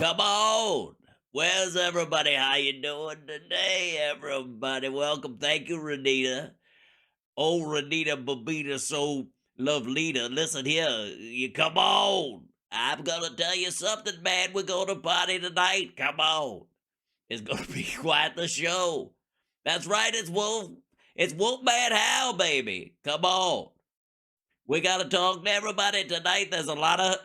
Come on. Where's everybody? How you doing today, everybody? Welcome. Thank you, Renita. Oh, Renita Babita, so Lovelita. Listen here. You come on. I'm gonna tell you something, man. We're gonna party tonight. Come on. It's gonna be quite the show. That's right. It's Wolf. It's Wolfman Hal, baby. Come on. We gotta talk to everybody tonight. There's a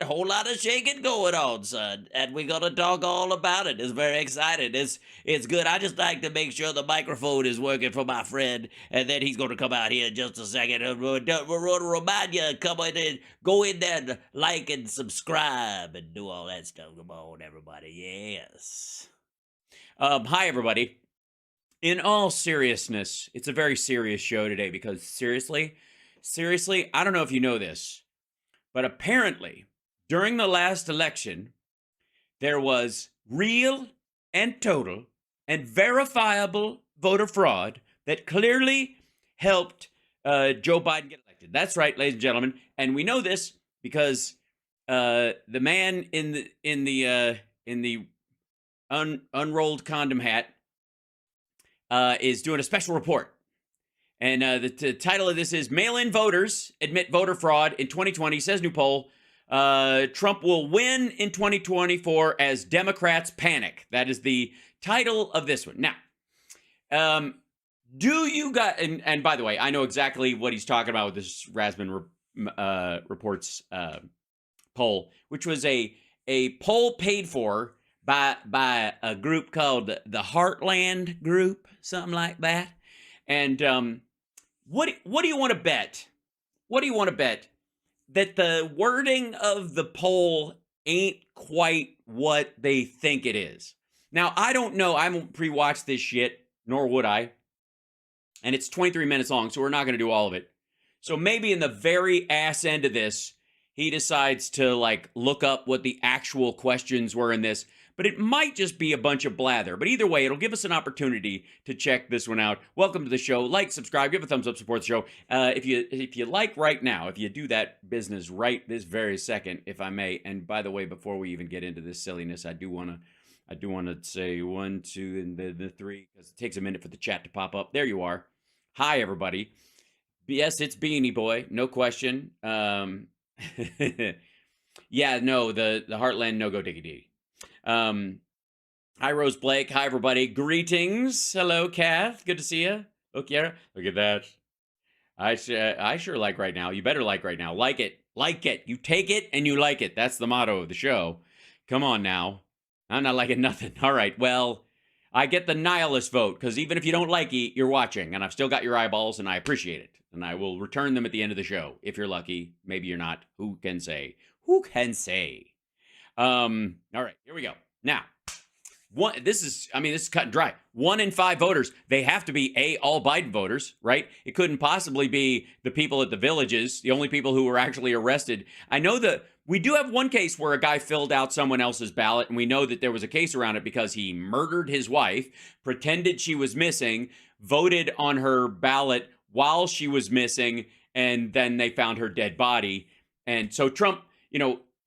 whole lot of shaking going on, son, and we're gonna talk all about it. It's very exciting. It's good. I just like to make sure the microphone is working for my friend, and then he's gonna come out here in just a second. We're gonna remind you, come in and go in there and like and subscribe and do all that stuff. Come on, everybody. Yes. Hi, everybody. In all seriousness, it's a very serious show today because seriously, I don't know if you know this, but apparently during the last election, there was real and total and verifiable voter fraud that clearly helped Joe Biden get elected. That's right, ladies and gentlemen, and we know this because the man in the unrolled condom hat is doing a special report. And the title of this is Mail-in Voters Admit Voter Fraud in 2020, says new poll. Trump will win in 2024 as Democrats panic. That is the title of this one. Now, do you guys, and by the way, I know exactly what he's talking about with this Rasman Reports poll, which was a poll paid for by a group called the Heartland Group, something like that. And what do you want to bet? What do you want to bet that the wording of the poll ain't quite what they think it is? Now, I don't know. I haven't pre-watched this shit, nor would I. And it's 23 minutes long, so we're not going to do all of it. So maybe in the very ass end of this, he decides to like look up what the actual questions were in this. But it might just be a bunch of blather. But either way, it'll give us an opportunity to check this one out. Welcome to the show. Like, subscribe, give a thumbs up, support the show. If you like right now, if you do that business right this very second, if I may. And by the way, before we even get into this silliness, I do want to say 1, 2, and the 3, because it takes a minute for the chat to pop up. There you are. Hi, everybody. Yes, it's Beanie Boy, no question. Yeah, no, the Heartland no-go diggy-dee. Hi, Rose Blake. Hi, everybody. Greetings. Hello, Kath. Good to see you. Look, yeah, look at that. I sure like right now. You better like right now. Like it. Like it. You take it and you like it. That's the motto of the show. Come on now. I'm not liking nothing. All right. Well, I get the nihilist vote because even if you don't like it, you're watching, and I've still got your eyeballs, and I appreciate it. And I will return them at the end of the show. If you're lucky, maybe you're not. Who can say? Who can say? All right, here we go. Now, this is cut and dry. 1 in 5 voters, they have to be all Biden voters, right? It couldn't possibly be the people at the villages, the only people who were actually arrested. I know that we do have one case where a guy filled out someone else's ballot, and we know that there was a case around it because he murdered his wife, pretended she was missing, voted on her ballot while she was missing, and then they found her dead body. And so Trump,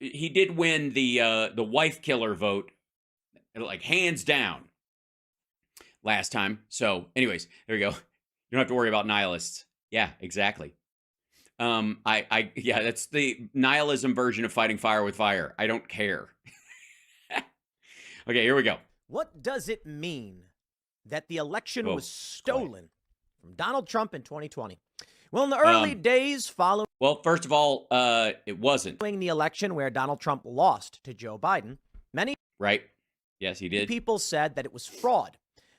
he did win the wife killer vote, like hands down, last time. So, anyways, there you go. You don't have to worry about nihilists. Yeah, exactly. Yeah, that's the nihilism version of fighting fire with fire. I don't care. Okay, here we go. What does it mean that the election was stolen from Donald Trump in 2020? Well, in the early days following... Well, first of all, it wasn't. ...the election where Donald Trump lost to Joe Biden, many... Right. Yes, he did. ...people said that it was fraud.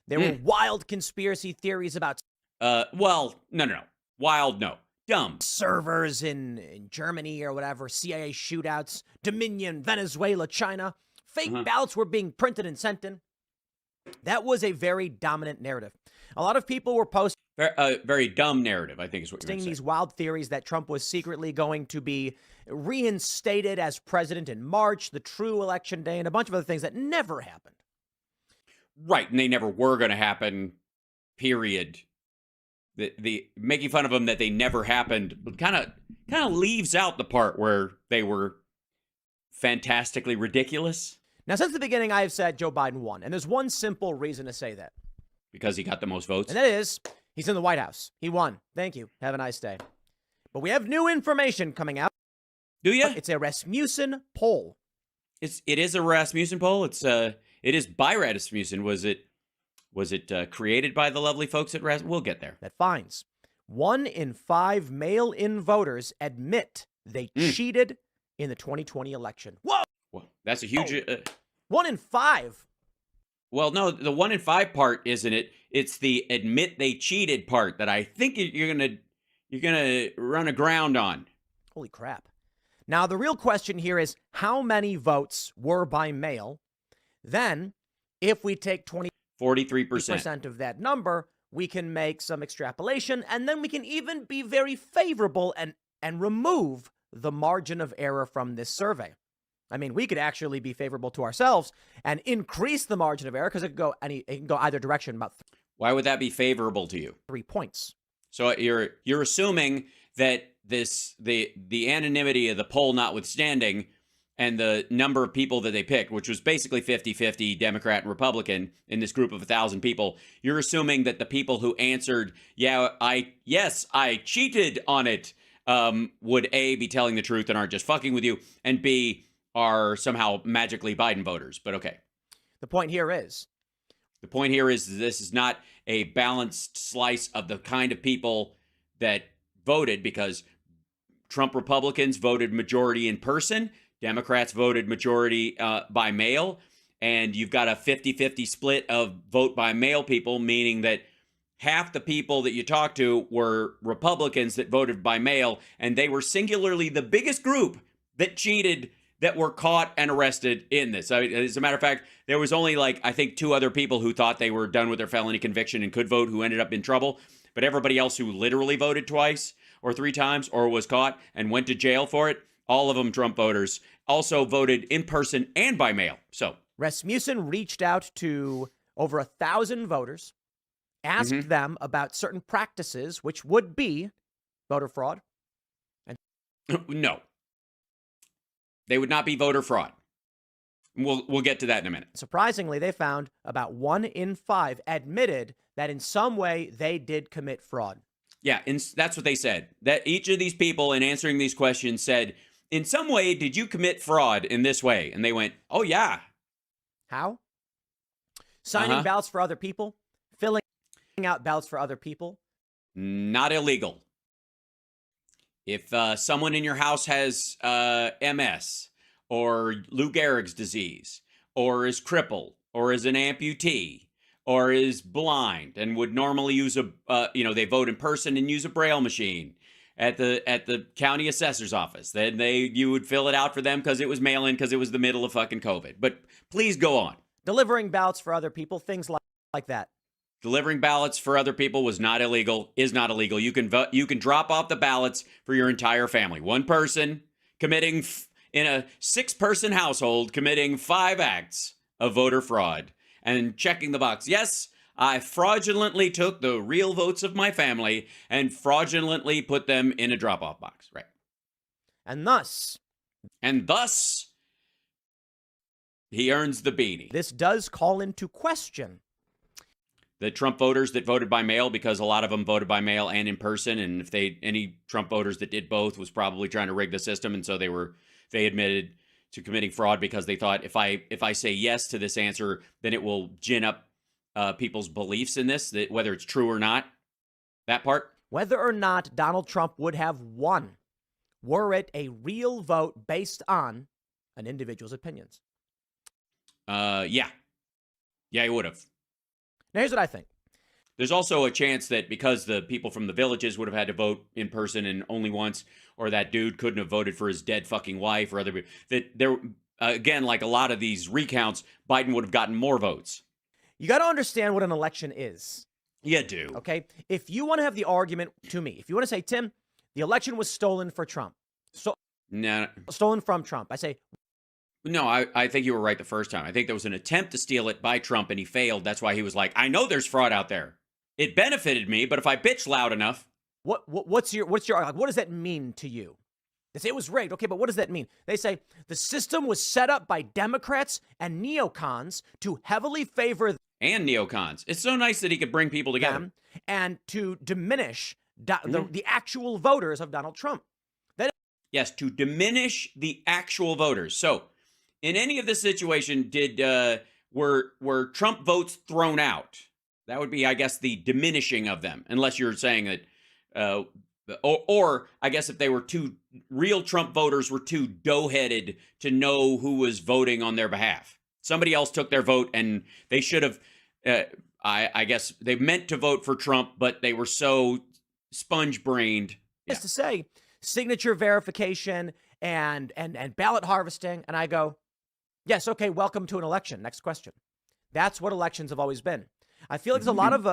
There were wild conspiracy theories about... Well, no. Wild, no. Dumb. ...servers in Germany or whatever, CIA shootouts, Dominion, Venezuela, China. Fake ballots were being printed and sent in. That was a very dominant narrative. A lot of people were posting... very dumb narrative, I think is what you're saying. These wild theories that Trump was secretly going to be reinstated as president in March, the true election day, and a bunch of other things that never happened. Right, and they never were going to happen, period. The making fun of them that they never happened kind of leaves out the part where they were fantastically ridiculous. Now, since the beginning, I have said Joe Biden won. And there's one simple reason to say that. Because he got the most votes? And that is, he's in the White House. He won. Thank you. Have a nice day. But we have new information coming out. Do you? It's a Rasmussen poll. It is a Rasmussen poll. It is by Rasmussen. Was it created by the lovely folks at Rasmussen? We'll get there. That finds 1 in 5 mail-in voters admit they cheated in the 2020 election. Whoa! Well, that's a huge. 1 in 5. Well, no, the 1 in 5 part isn't it? It's the admit they cheated part that I think you're gonna run aground on. Holy crap! Now the real question here is how many votes were by mail? Then, if we take 43% of that number, we can make some extrapolation, and then we can even be very favorable and remove the margin of error from this survey. I mean, we could actually be favorable to ourselves and increase the margin of error because it can go either direction, about Why would that be favorable to you? 3 points. So you're assuming that the anonymity of the poll notwithstanding, and the number of people that they picked, which was basically 50-50 Democrat and Republican in this group of 1,000 people, you're assuming that the people who answered, yes, I cheated on it, would A, be telling the truth and aren't just fucking with you, and B, are somehow magically Biden voters. But okay. The point here is this is not a balanced slice of the kind of people that voted, because Trump Republicans voted majority in person, Democrats voted majority by mail, and you've got a 50-50 split of vote by mail people, meaning that half the people that you talked to were Republicans that voted by mail, and they were singularly the biggest group that cheated that were caught and arrested in this. As a matter of fact, there was only I think 2 other people who thought they were done with their felony conviction and could vote who ended up in trouble. But everybody else who literally voted twice or 3 times or was caught and went to jail for it, all of them Trump voters, also voted in person and by mail. So Rasmussen reached out to over 1,000 voters, asked them about certain practices, which would be voter fraud. No. They would not be voter fraud. We'll get to that in a minute. Surprisingly, they found about 1 in 5 admitted that in some way they did commit fraud. Yeah, and that's what they said. That each of these people in answering these questions said, in some way, did you commit fraud in this way? And they went, oh, yeah. How? Signing ballots for other people? Filling out ballots for other people? Not illegal. If someone in your house has MS or Lou Gehrig's disease or is crippled or is an amputee or is blind and would normally use they vote in person and use a Braille machine at the county assessor's office, then you would fill it out for them because it was mail-in because it was the middle of fucking COVID. But please go on. Delivering ballots for other people, things like that. Delivering ballots for other people is not illegal. You can vote. You can drop off the ballots for your entire family. One person committing in a 6-person household committing 5 acts of voter fraud and checking the box. Yes, I fraudulently took the real votes of my family and fraudulently put them in a drop-off box. Right. And thus, he earns the beanie. This does call into question the Trump voters that voted by mail, because a lot of them voted by mail and in person. And if any Trump voters that did both was probably trying to rig the system. And so they admitted to committing fraud because they thought if I say yes to this answer, then it will gin up people's beliefs in this, that whether it's true or not, that part. Whether or not Donald Trump would have won, were it a real vote based on an individual's opinions. Yeah, he would have. Now, here's what I think. There's also a chance that because the people from the villages would have had to vote in person and only once, or that dude couldn't have voted for his dead fucking wife or other people, that there, again, like a lot of these recounts, Biden would have gotten more votes. You got to understand what an election is. You do. Okay? If you want to have the argument to me, if you want to say, Tim, the election was stolen for Trump. No. Stolen from Trump. I say, no, I think you were right the first time. I think there was an attempt to steal it by Trump and he failed. That's why he was like, I know there's fraud out there. It benefited me, but if I bitch loud enough. What does that mean to you? They say it was rigged. Okay, but what does that mean? They say the system was set up by Democrats and neocons to heavily favor And neocons. It's so nice that he could bring people together. them and to diminish the actual voters of Donald Trump. Yes, to diminish the actual voters. So, in any of this situation, were Trump votes thrown out? That would be, I guess, the diminishing of them, unless you're saying that, or I guess if they were real Trump voters were too dough-headed to know who was voting on their behalf. Somebody else took their vote, and they should have. I guess they meant to vote for Trump, but they were so sponge-brained. Yeah. Is to say signature verification and ballot harvesting, and I go, yes, okay, welcome to an election. Next question. That's what elections have always been. I feel like there's a lot of,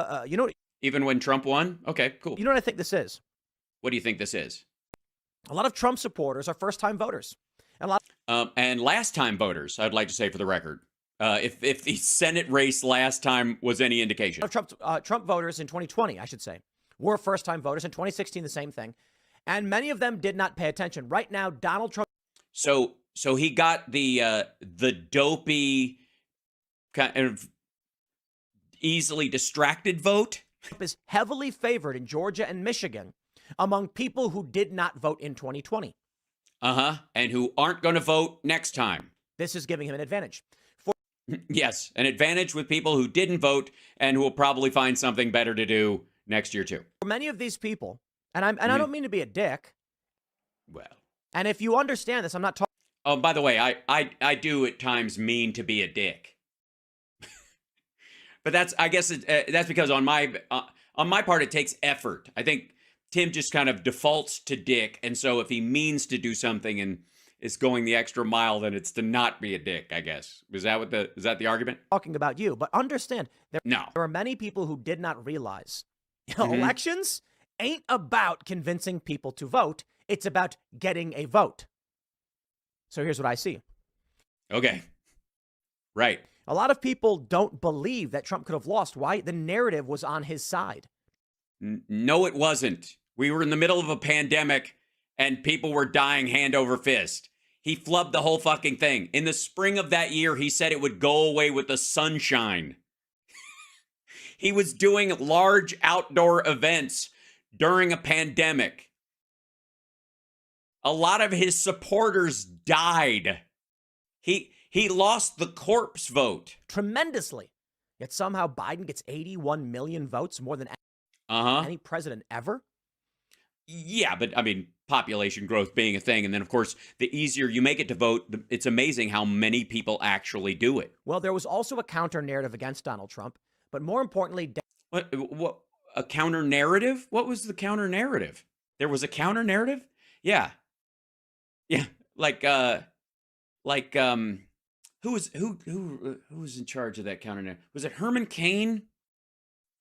even when Trump won? Okay, cool. You know what I think this is? What do you think this is? A lot of Trump supporters are first-time voters. And last-time voters, I'd like to say for the record, if the Senate race last time was any indication. Trump voters in 2020, I should say, were first-time voters. In 2016, the same thing. And many of them did not pay attention. Right now, Donald Trump. So he got the dopey, kind of easily distracted vote. Trump is heavily favored in Georgia and Michigan among people who did not vote in 2020. And who aren't going to vote next time. This is giving him an advantage. Yes, an advantage with people who didn't vote and who will probably find something better to do next year too. For many of these people, and I don't mean to be a dick. Well. And if you understand this, I'm not talking. Oh, by the way, I do at times mean to be a dick. But that's because on my part it takes effort. I think Tim just kind of defaults to dick, and so if he means to do something and is going the extra mile, then it's to not be a dick, I guess. Is that the argument? Talking about you, but understand there are many people who did not realize elections ain't about convincing people to vote. It's about getting a vote. So here's what I see. Okay. Right. A lot of people don't believe that Trump could have lost. Why? The narrative was on his side. No, it wasn't. We were in the middle of a pandemic and people were dying hand over fist. He flubbed the whole fucking thing. In the spring of that year, he said it would go away with the sunshine. He was doing large outdoor events during a pandemic. A lot of his supporters died. He lost the corpse vote. Tremendously. Yet somehow Biden gets 81 million votes, more than any president ever. Yeah, but I mean, population growth being a thing. And then, of course, the easier you make it to vote, it's amazing how many people actually do it. Well, there was also a counter narrative against Donald Trump. But more importantly, what a counter narrative? What was the counter narrative? There was a counter narrative? Yeah. Yeah. Who was in charge of that counter narrative? Was it Herman Cain?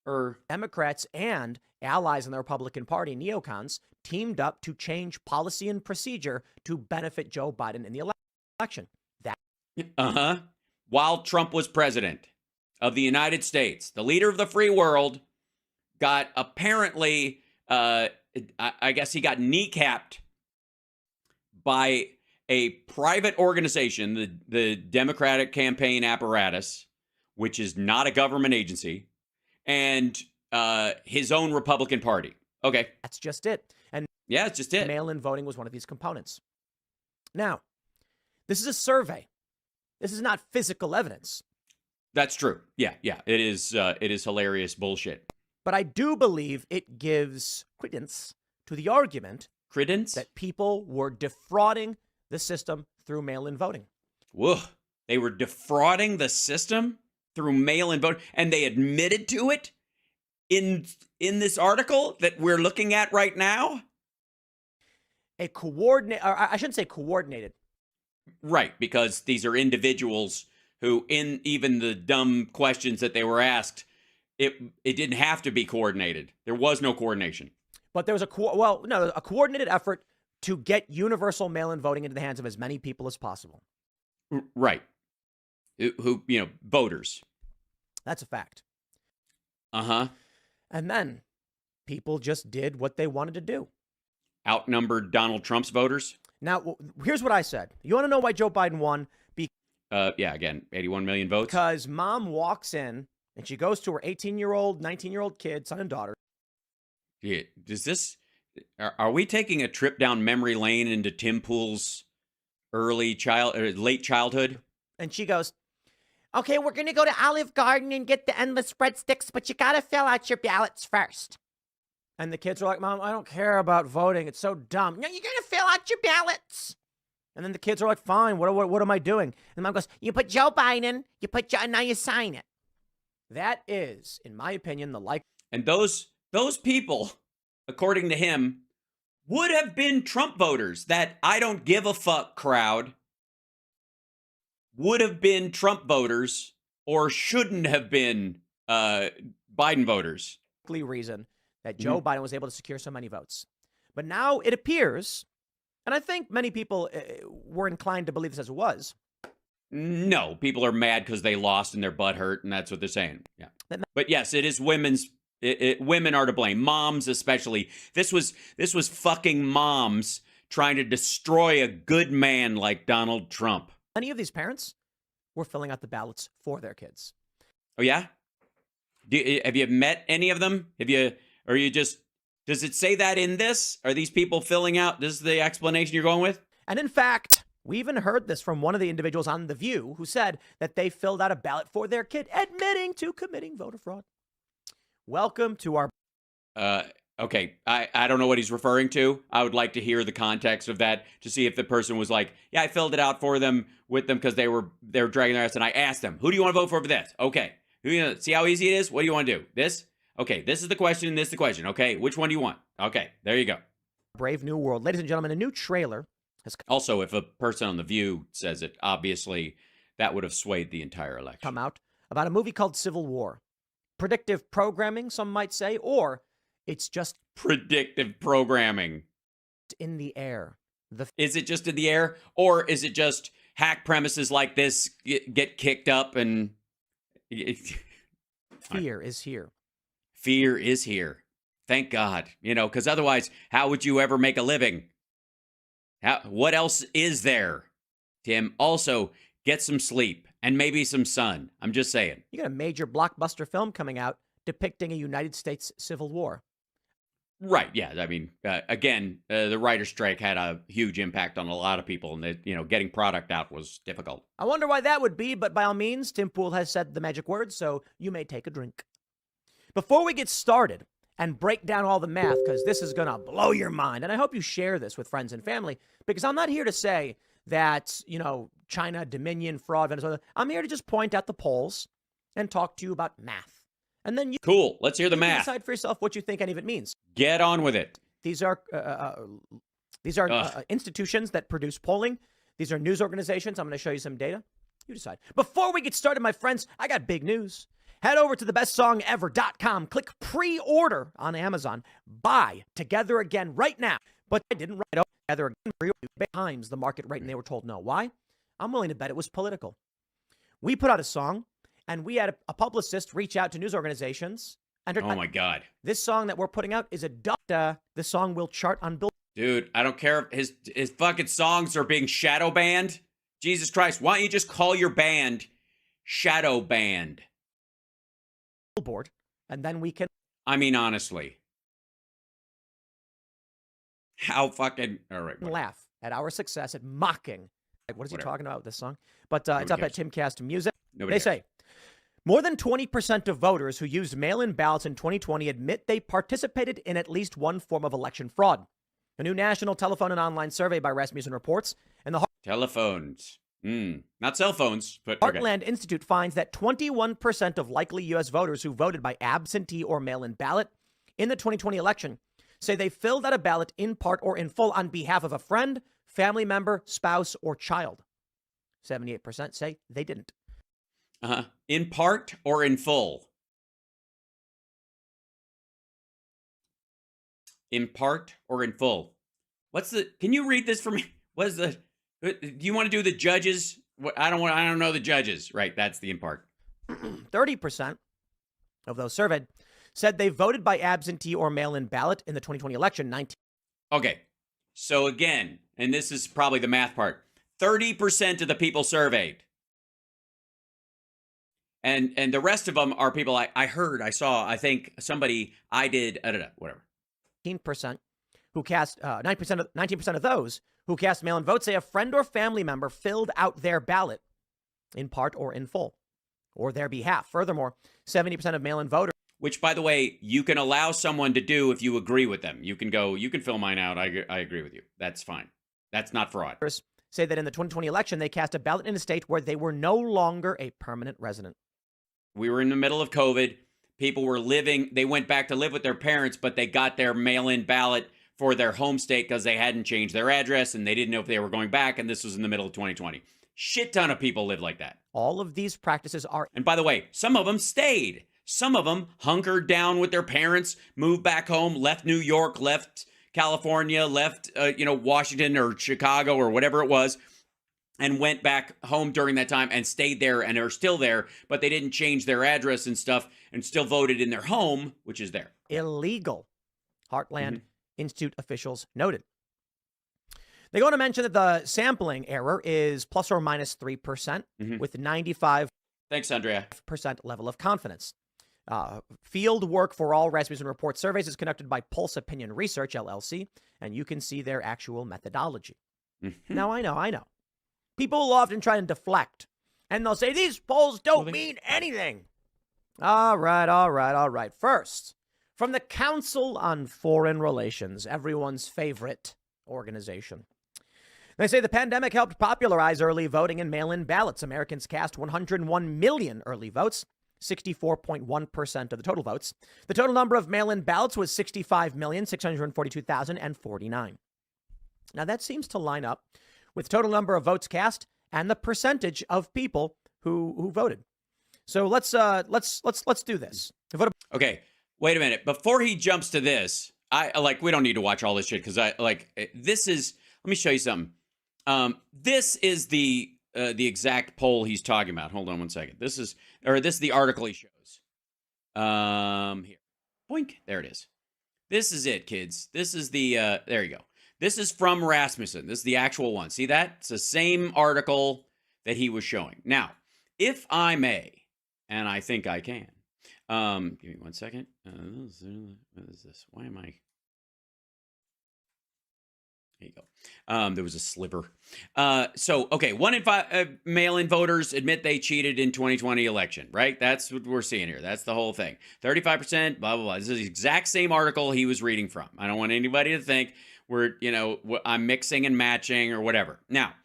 Or Democrats and allies in the Republican Party, neocons, teamed up to change policy and procedure to benefit Joe Biden in the election. While Trump was president of the United States, the leader of the free world got apparently, I guess he got kneecapped by a private organization, the Democratic Campaign Apparatus, which is not a government agency, and his own Republican Party. Okay. That's just it. And yeah, that's just it. Mail-in voting was one of these components. Now, this is a survey. This is not physical evidence. That's true. Yeah. It is hilarious bullshit. But I do believe it gives credence to the argument that people were defrauding the system through mail-in voting. Whoa. They were defrauding the system through mail-in voting, and they admitted to it in this article that we're looking at right now? I shouldn't say coordinated. Right, because these are individuals who, in even the dumb questions that they were asked, it didn't have to be coordinated. There was no coordination. But there was a coordinated effort to get universal mail-in voting into the hands of as many people as possible. Right. Who, voters. That's a fact. And then people just did what they wanted to do. Outnumbered Donald Trump's voters? Now, here's what I said. You want to know why Joe Biden won? Yeah, again, 81 million votes. Because mom walks in and she goes to her 18-year-old, 19-year-old kid, son and daughter. Yeah, are we taking a trip down memory lane into Tim Pool's late childhood? And she goes, okay, we're going to go to Olive Garden and get the endless breadsticks, but you got to fill out your ballots first. And the kids are like, Mom, I don't care about voting. It's so dumb. No, you're going to fill out your ballots. And then the kids are like, fine, what am I doing? And Mom goes, you put Joe Biden, now you sign it. That is, in my opinion, the like. And those people, according to him, would have been Trump voters. That I don't give a fuck crowd would have been Trump voters or shouldn't have been Biden voters. Reason that Joe Biden was able to secure so many votes. But now it appears, and I think many people were inclined to believe this as it was. No, people are mad because they lost and their butt hurt, and that's what they're saying. Yeah. But yes, it is women's. Women are to blame. Moms especially. This was fucking moms trying to destroy a good man like Donald Trump. Many of these parents were filling out the ballots for their kids. Oh, yeah? Have you met any of them? Does it say that in this? Are these people filling out? This is the explanation you're going with? And in fact, we even heard this from one of the individuals on The View who said that they filled out a ballot for their kid, admitting to committing voter fraud. Welcome to our... Okay, I don't know what he's referring to. I would like to hear the context of that to see if the person was like, yeah, I filled it out for them with them because they were dragging their ass, and I asked them, who do you want to vote for this? Okay. See how easy it is? What do you want to do? This? Okay, this is the question, this is the question. Okay, which one do you want? Okay, there you go. Brave New World. Ladies and gentlemen, a new trailer has also, if a person on The View says it, obviously that would have swayed the entire election. Come out about a movie called Civil War. Predictive programming, some might say, or it's just predictive programming. In the air. Is it just in the air? Or is it just hack premises like this get kicked up and... Fear is here. Fear is here. Thank God. Because otherwise, how would you ever make a living? What else is there, Tim? Also, get some sleep and maybe some sun. I'm just saying. You got a major blockbuster film coming out depicting a United States Civil War. Right. Yeah. I mean, again, the writer's strike had a huge impact on a lot of people, and getting product out was difficult. I wonder why that would be, but by all means, Tim Pool has said the magic words, so you may take a drink. Before we get started and break down all the math, because this is going to blow your mind, and I hope you share this with friends and family, because I'm not here to say that, China, Dominion, fraud, Venezuela. I'm here to just point out the polls and talk to you about math. And then cool. Let's hear the math. Decide for yourself what you think any of it means. Get on with it. These are institutions that produce polling. These are news organizations. I'm going to show you some data. You decide. Before we get started, my friends, I got big news. Head over to thebestsongever.com. Click pre-order on Amazon. Buy Together Again right now. But I didn't write out Together Again times the market rate, and they were told no. Why? I'm willing to bet it was political. We put out a song, and we had a publicist reach out to news organizations. And oh, my God. This song that we're putting out is the song will chart on Billboard. Dude, I don't care if his fucking songs are being shadow banned. Jesus Christ, why don't you just call your band Shadow Band? Billboard, and then we can... I mean, honestly. How fucking... All right. Laugh at our success at mocking. Like, what is he talking about with this song? But it's up at Timcast Music. They say, more than 20% of voters who used mail-in ballots in 2020 admit they participated in at least one form of election fraud. A new national telephone and online survey by Rasmussen reports, and the telephones, not cell phones, but Heartland Institute finds that 21% of likely U.S. voters who voted by absentee or mail-in ballot in the 2020 election say they filled out a ballot in part or in full on behalf of a friend, family member, spouse, or child. 78% say they didn't. In part or in full? In part or in full? Can you read this for me? Do you want to do the judges? I don't know the judges. Right, that's the in part. 30% of those surveyed said they voted by absentee or mail-in ballot in the 2020 election. Okay. So again, and this is probably the math part, 30% of the people surveyed. And the rest of them are people I heard, I saw, I think somebody, I did, whatever. 19% who cast 19% of those who cast mail-in votes say a friend or family member filled out their ballot in part or in full or their behalf. Furthermore, 70% of mail-in voters, which, by the way, you can allow someone to do if you agree with them. You can go, you can fill mine out. I agree with you. That's fine. That's not fraud. Say that in the 2020 election, they cast a ballot in a state where they were no longer a permanent resident. We were in the middle of COVID. People were living, they went back to live with their parents, but they got their mail-in ballot for their home state because they hadn't changed their address and they didn't know if they were going back. And this was in the middle of 2020. Shit ton of people live like that. All of these practices are. And by the way, some of them stayed. Some of them hunkered down with their parents, moved back home, left New York, left California, left, Washington or Chicago or whatever it was, and went back home during that time and stayed there and are still there, but they didn't change their address and stuff and still voted in their home, which is there. Illegal, Heartland Institute officials noted. They go on to mention that the sampling error is plus or minus 3% with 95% Thanks, Andrea. level of confidence. Field work for all Rasmussen report surveys is conducted by Pulse Opinion Research, LLC, and you can see their actual methodology. Now, I know. People will often try and deflect, and they'll say, these polls don't mean anything. All right. First, from the Council on Foreign Relations, everyone's favorite organization. They say the pandemic helped popularize early voting and mail-in ballots. Americans cast 101 million early votes, 64.1% of the total votes. The total number of mail-in ballots was 65,642,049. Now, that seems to line up with total number of votes cast and the percentage of people who voted. So let's do this. Okay, wait a minute. Before he jumps to this, we don't need to watch all this shit because this is. Let me show you something. This is the exact poll he's talking about. Hold on one second. This is the article he shows. Here, boink. There it is. This is it, kids. This is the. There you go. This is from Rasmussen. This is the actual one. See that? It's the same article that he was showing. Now, if I may, and I think I can. Give me one second. What is this? Why am I? There you go. There was a sliver. Okay, 1 in 5 mail-in voters admit they cheated in 2020 election, right? That's what we're seeing here. That's the whole thing. 35%, blah, blah, blah. This is the exact same article he was reading from. I don't want anybody to think I'm mixing and matching or whatever. Now,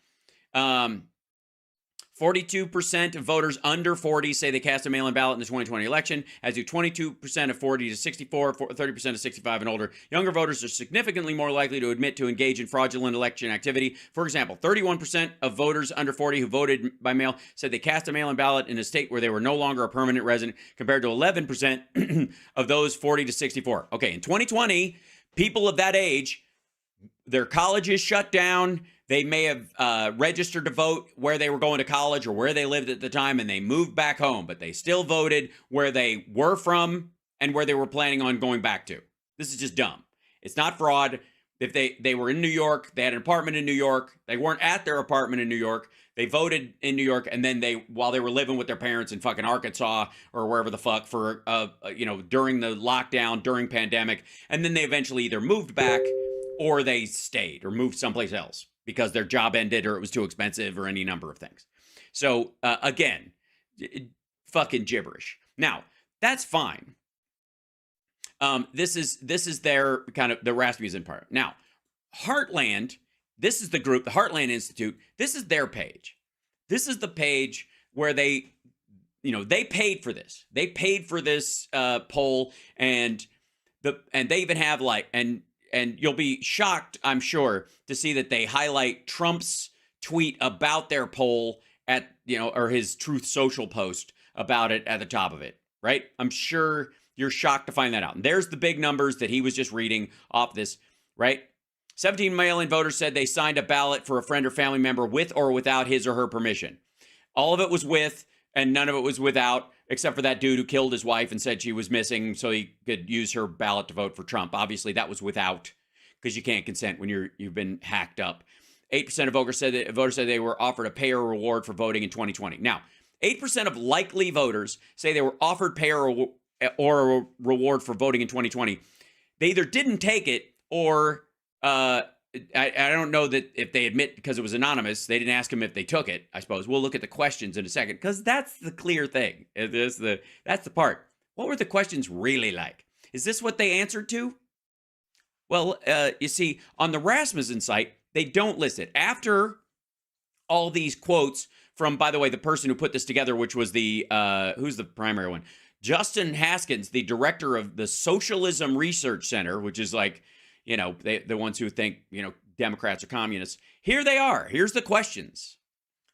42% of voters under 40 say they cast a mail-in ballot in the 2020 election, as do 22% of 40 to 64, 30% of 65 and older. Younger voters are significantly more likely to admit to engage in fraudulent election activity. For example, 31% of voters under 40 who voted by mail said they cast a mail-in ballot in a state where they were no longer a permanent resident, compared to 11% of those 40 to 64. Okay, in 2020, people of that age, their colleges shut down. They may have registered to vote where they were going to college or where they lived at the time, and they moved back home, but they still voted where they were from and where they were planning on going back to. This is just dumb. It's not fraud. If they were in New York, they had an apartment in New York, they weren't at their apartment in New York, they voted in New York, and then while they were living with their parents in fucking Arkansas or wherever the fuck for, during the lockdown, during pandemic, and then they eventually either moved back or they stayed or moved someplace else because their job ended or it was too expensive or any number of things. So, again, fucking gibberish. Now, that's fine. This is their kind of the Rasmussen part. Now, Heartland, this is the group, the Heartland Institute. This is their page. This is the page where they paid for this. They paid for this poll, and they even have and you'll be shocked, I'm sure, to see that they highlight Trump's tweet about their poll or his Truth Social post about it at the top of it, right? I'm sure you're shocked to find that out. And there's the big numbers that he was just reading off this, right? 17 mail-in voters said they signed a ballot for a friend or family member with or without his or her permission. All of it was with, and none of it was without, except for that dude who killed his wife and said she was missing so he could use her ballot to vote for Trump. Obviously, that was without, because you can't consent when you've been hacked up. 8% of voters said they were offered a pay or reward for voting in 2020. Now, 8% of likely voters say they were offered pay or a reward for voting in 2020. They either didn't take it or I don't know that if they admit because it was anonymous, they didn't ask them if they took it, I suppose. We'll look at the questions in a second because that's the clear thing. That's the part. What were the questions really like? Is this what they answered to? Well, you see, on the Rasmussen site, they don't list it. After all these quotes from, by the way, the person who put this together, which was the, who's the primary one? Justin Haskins, the director of the Socialism Research Center, which is like, you know, the ones who think, you know, Democrats are communists. Here they are. Here's the questions.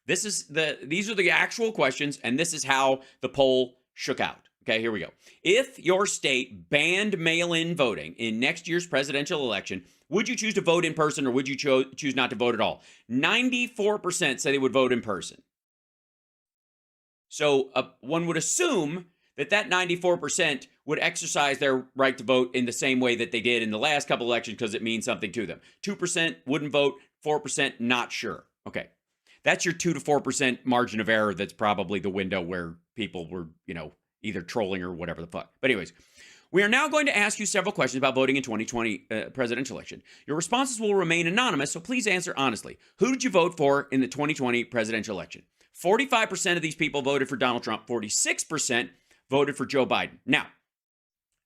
These are the actual questions, and this is how the poll shook out. Okay, here we go. If your state banned mail-in voting in next year's presidential election, would you choose to vote in person or would you choose not to vote at all? 94% say they would vote in person. So one would assume that 94% would exercise their right to vote in the same way that they did in the last couple elections because it means something to them. 2% wouldn't vote, 4% not sure. Okay, that's your 2 to 4% margin of error. That's probably the window where people were, you know, either trolling or whatever the fuck. But anyways, we are now going to ask you several questions about voting in 2020 presidential election. Your responses will remain anonymous, so please answer honestly. Who did you vote for in the 2020 presidential election? 45% of these people voted for Donald Trump. 46% voted for Joe Biden. Now,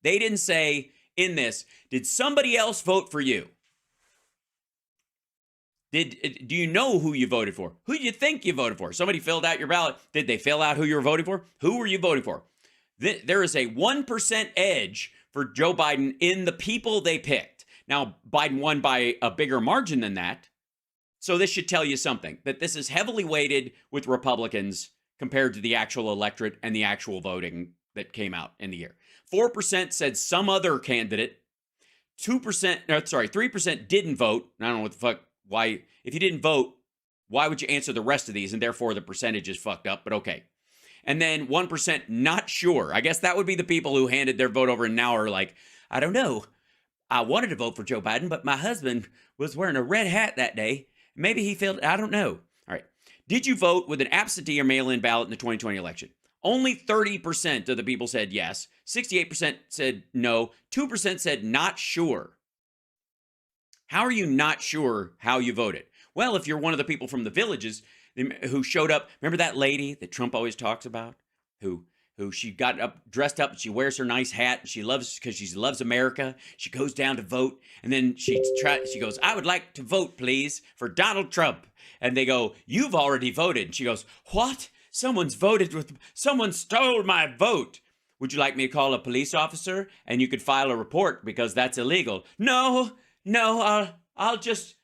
they didn't say in this, did somebody else vote for you? Do you know who you voted for? Who do you think you voted for? Somebody filled out your ballot. Did they fill out who you were voting for? Who were you voting for? There is a 1% edge for Joe Biden in the people they picked. Now, Biden won by a bigger margin than that. So this should tell you something, that this is heavily weighted with Republicans compared to the actual electorate and the actual voting that came out in the year. 4% said some other candidate. 3% didn't vote. I don't know what the fuck, why, if you didn't vote, why would you answer the rest of these? And therefore the percentage is fucked up, but okay. And then 1% not sure. I guess that would be the people who handed their vote over and now are like, I don't know. I wanted to vote for Joe Biden, but my husband was wearing a red hat that day. Maybe he failed. I don't know. All right. Did you vote with an absentee or mail-in ballot in the 2020 election? Only 30% of the people said yes. 68% said no. 2% said not sure. How are you not sure how you voted? Well, if you're one of the people from the villages who showed up, remember that lady that Trump always talks about, who she got up, dressed up, and she wears her nice hat, and she loves America. She goes down to vote, and then she goes, I would like to vote, please, for Donald Trump. And they go, you've already voted. And she goes, what? Someone stole my vote. Would you like me to call a police officer and you could file a report because that's illegal? No, I'll just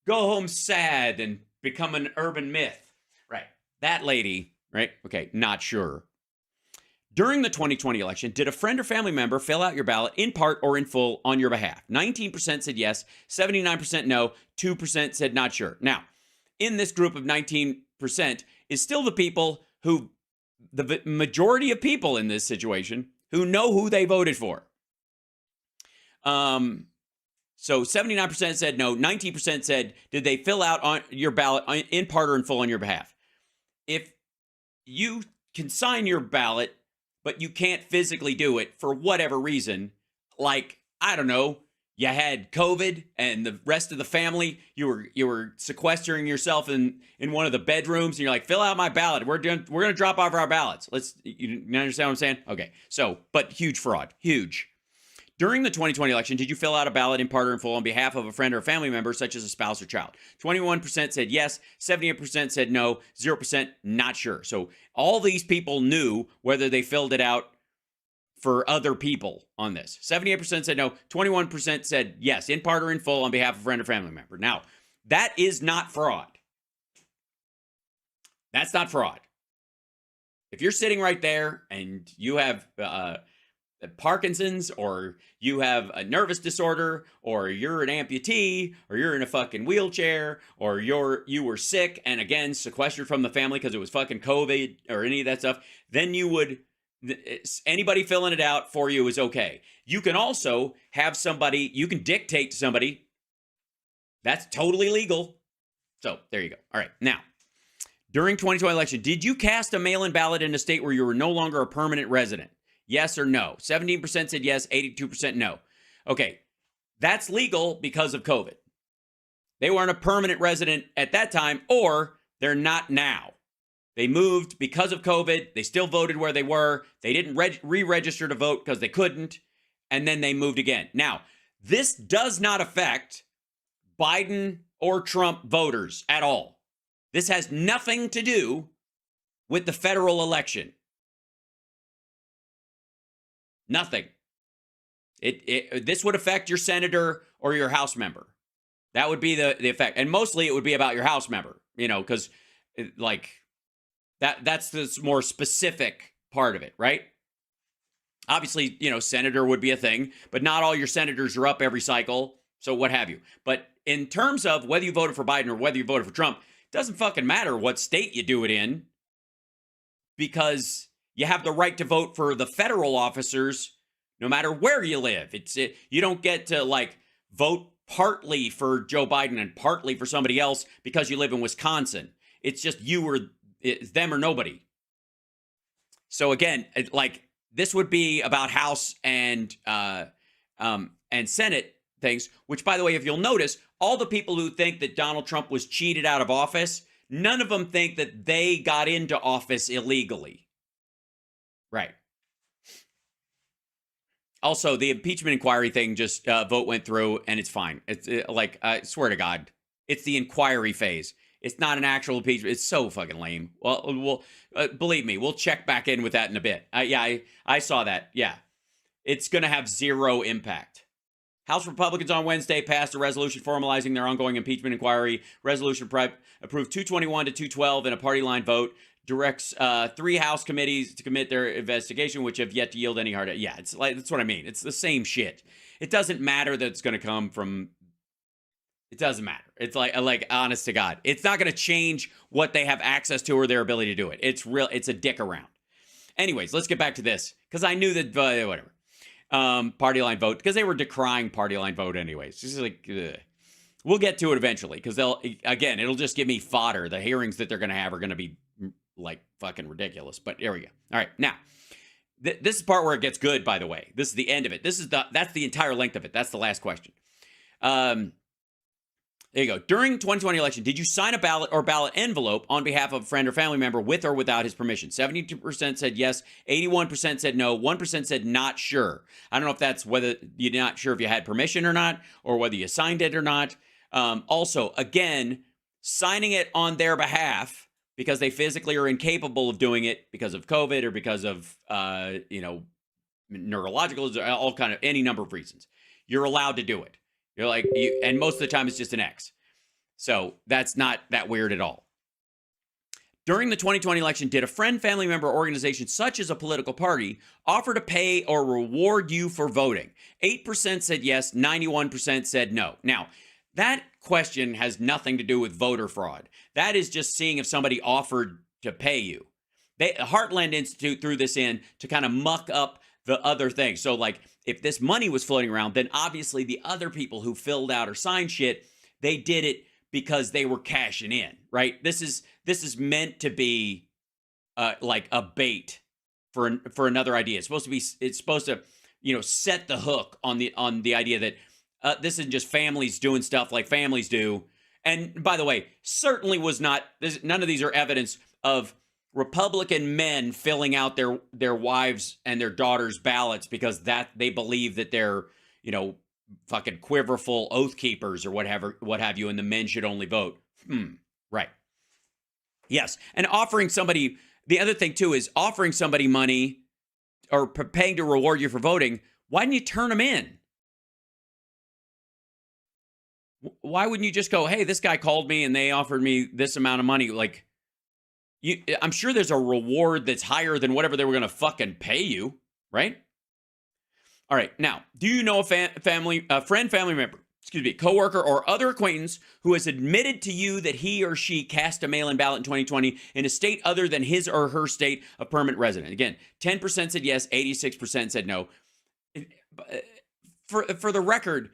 go home sad and become an urban myth. Right. That lady, right? Okay, not sure. During the 2020 election, did a friend or family member fill out your ballot in part or in full on your behalf? 19% said yes, 79% no, 2% said not sure. Now, in this group of 19% is still the people who, the majority of people in this situation, who know who they voted for. So 79% said no, 19% said, did they fill out on your ballot in part or in full on your behalf? If you can sign your ballot, but you can't physically do it for whatever reason, like, I don't know, you had COVID and the rest of the family, you were sequestering yourself in one of the bedrooms and you're like, fill out my ballot. We're going to drop off our ballots. You understand what I'm saying? Okay. So, but huge fraud, huge. During the 2020 election, did you fill out a ballot in part or in full on behalf of a friend or a family member, such as a spouse or child? 21% said yes, 78% said no, 0% not sure. So all these people knew whether they filled it out for other people on this. 78% said no, 21% said yes, in part or in full on behalf of a friend or family member. Now, that is not fraud. That's not fraud. If you're sitting right there and you have Parkinson's, or you have a nervous disorder, or you're an amputee, or you're in a fucking wheelchair, or you were sick and again sequestered from the family because it was fucking COVID or any of that stuff, then anybody filling it out for you is okay. You can also have somebody, you can dictate to somebody, That's totally legal. So there you go. All right. Now, during 2020 election, did you cast a mail-in ballot in a state where you were no longer a permanent resident? Yes or no? 17% said yes, 82% no. Okay. That's legal because of COVID. They weren't a permanent resident at that time, or they're not now. They moved because of COVID. They still voted where they were. They didn't re-register to vote because they couldn't. And then they moved again. Now, this does not affect Biden or Trump voters at all. This has nothing to do with the federal election. Nothing. This would affect your senator or your House member. That would be the effect. And mostly it would be about your House member, because like that's the more specific part of it, right? Obviously, senator would be a thing, but not all your senators are up every cycle. So what have you. But in terms of whether you voted for Biden or whether you voted for Trump, it doesn't fucking matter what state you do it in, because you have the right to vote for the federal officers no matter where you live. You don't get to vote partly for Joe Biden and partly for somebody else because you live in Wisconsin. It's just it's them or nobody. So again, this would be about House and Senate things, which, by the way, if you'll notice, all the people who think that Donald Trump was cheated out of office, none of them think that they got into office illegally. Right. Also, the impeachment inquiry thing, just vote went through and it's fine. It's I swear to God, it's the inquiry phase. It's not an actual impeachment. It's so fucking lame. Well, believe me, we'll check back in with that in a bit. I saw that. Yeah. It's going to have zero impact. House Republicans on Wednesday passed a resolution formalizing their ongoing impeachment inquiry. Resolution approved 221 to 212 in a party line vote. Directs 3 House committees to commit their investigation, which have yet to yield any hard. Yeah, that's what I mean. It's the same shit. It doesn't matter that it's going to come from. It doesn't matter. It's like honest to God, it's not going to change what they have access to or their ability to do it. It's real. It's a dick around. Anyways, let's get back to this because I knew that whatever. Party line vote, because they were decrying party line vote anyways. Just ugh. We'll get to it eventually because it'll just give me fodder. The hearings that they're going to have are going to be fucking ridiculous. But here we go. All right, now this is the part where it gets good. By the way, this is the end of it. That's the entire length of it. That's the last question. There you go. During 2020 election, did you sign a ballot or ballot envelope on behalf of a friend or family member with or without his permission? 72% said yes, 81% said no, 1% said not sure. I don't know if that's whether you're not sure if you had permission or not, or whether you signed it or not. Also, again, signing it on their behalf because they physically are incapable of doing it because of COVID or because of, neurological, all kind of any number of reasons. You're allowed to do it. You're and most of the time it's just an X. So that's not that weird at all. During the 2020 election, did a friend, family member, or organization, such as a political party, offer to pay or reward you for voting? 8% said yes, 91% said no. Now, that question has nothing to do with voter fraud. That is just seeing if somebody offered to pay you. Heartland Institute threw this in to kind of muck up the other things. So if this money was floating around, then obviously the other people who filled out or signed shit, they did it because they were cashing in, right? This is meant to be a bait for another idea. It's supposed to set the hook on the idea that this isn't just families doing stuff like families do. And by the way, certainly was not. None of these are evidence of Republican men filling out their wives and their daughters' ballots because that they believe that they're, fucking quiverful oath keepers or what have you, and the men should only vote. Right. Yes. And offering somebody, the other thing too is offering somebody money or paying to reward you for voting. Why didn't you turn them in? Why wouldn't you just go, hey, this guy called me and they offered me this amount of money? I'm sure there's a reward that's higher than whatever they were going to fucking pay you, right? All right. Now, do you know a friend, family member, coworker, or other acquaintance who has admitted to you that he or she cast a mail-in ballot in 2020 in a state other than his or her state of permanent resident? Again, 10% said yes, 86% said no. For the record,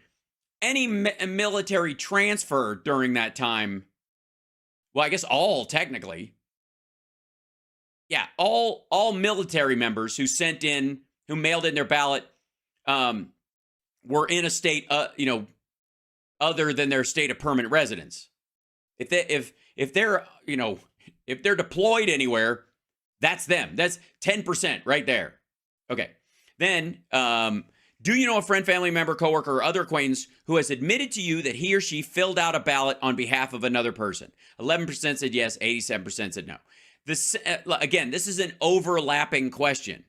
any military transfer during that time, well, I guess all technically. Yeah, all military members who mailed in their ballot, were in a state, other than their state of permanent residence. If they're deployed anywhere, that's them. That's 10% right there. Okay. Then, do you know a friend, family member, coworker, or other acquaintance who has admitted to you that he or she filled out a ballot on behalf of another person? 11% said yes, 87% said no. This is an overlapping question.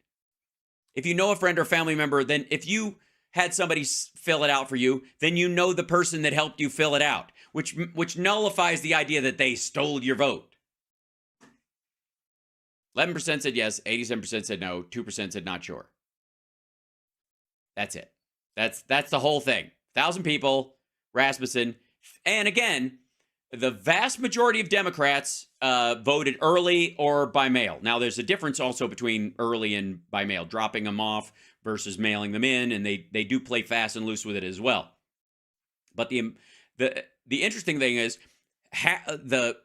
If you know a friend or family member, then if you had somebody fill it out for you, then you know the person that helped you fill it out, which nullifies the idea that they stole your vote. 11% said yes, 87% said no, 2% said not sure. That's it. That's the whole thing. 1,000 people, Rasmussen. And again, the vast majority of Democrats voted early or by mail. Now, there's a difference also between early and by mail, dropping them off versus mailing them in, and they do play fast and loose with it as well. But the interesting thing is, the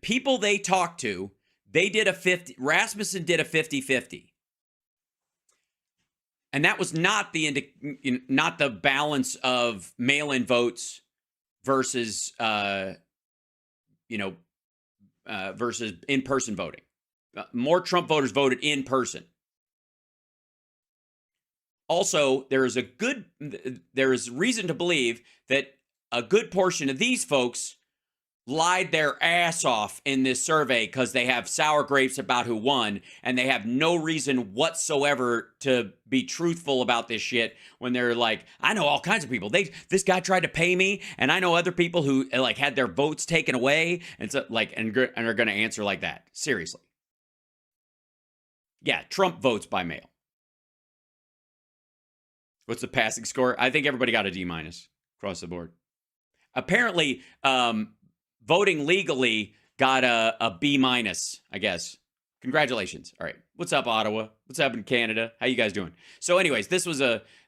people they talked to, they did Rasmussen did a 50-50. And that was not the balance of mail-in votes versus versus in-person voting. More Trump voters voted in person. Also, there is reason to believe that a good portion of these folks lied their ass off in this survey because they have sour grapes about who won, and they have no reason whatsoever to be truthful about this shit when they're like, I know all kinds of people. This guy tried to pay me, and I know other people who had their votes taken away, and so and are going to answer like that. Seriously. Yeah, Trump votes by mail. What's the passing score? I think everybody got a D- across the board. Apparently, voting legally got a B-, I guess. Congratulations. All right. What's up, Ottawa? What's up in Canada? How you guys doing? So anyways, this was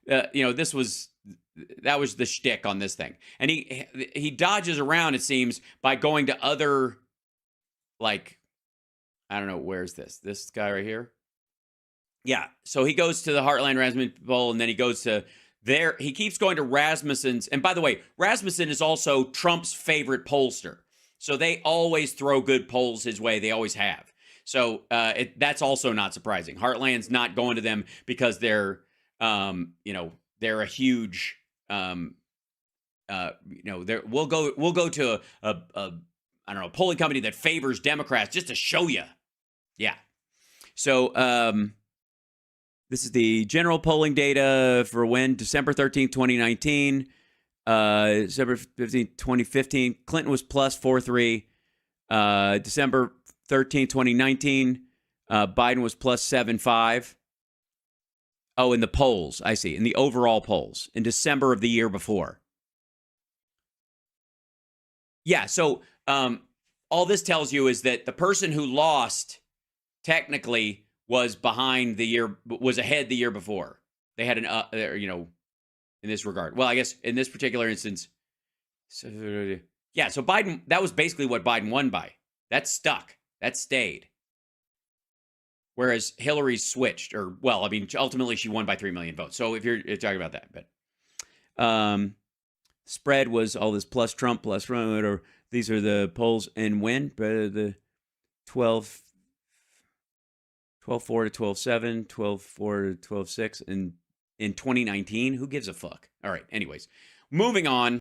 that was the shtick on this thing. And he dodges around, it seems, by going to other, I don't know, where's this? This guy right here? Yeah. So he goes to the Heartland Rasmussen poll, and then he goes to there. He keeps going to Rasmussen's. And by the way, Rasmussen is also Trump's favorite pollster. So they always throw good polls his way. They always have. So that's also not surprising. Heartland's not going to them because they're a huge, we'll go to a polling company that favors Democrats just to show you. Yeah. So this is the general polling data for when December 13th, 2019. December 15th, 2015, Clinton was plus 4.3. December 13th, 2019, Biden was plus 7.5. Oh, in the polls, I see. In the overall polls in December of the year before. Yeah, so all this tells you is that the person who lost technically was ahead the year before. They had in this regard. Well, I guess in this particular instance, so Biden, that was basically what Biden won by. That stuck. That stayed. Whereas Hillary switched, ultimately she won by 3 million votes. So if you're talking about that, but spread was all this plus Trump, plus whatever. These are the polls and win, but the 12-4 to 12-7, 12-4 to 12-6, and in 2019, who gives a fuck? All right, anyways, moving on.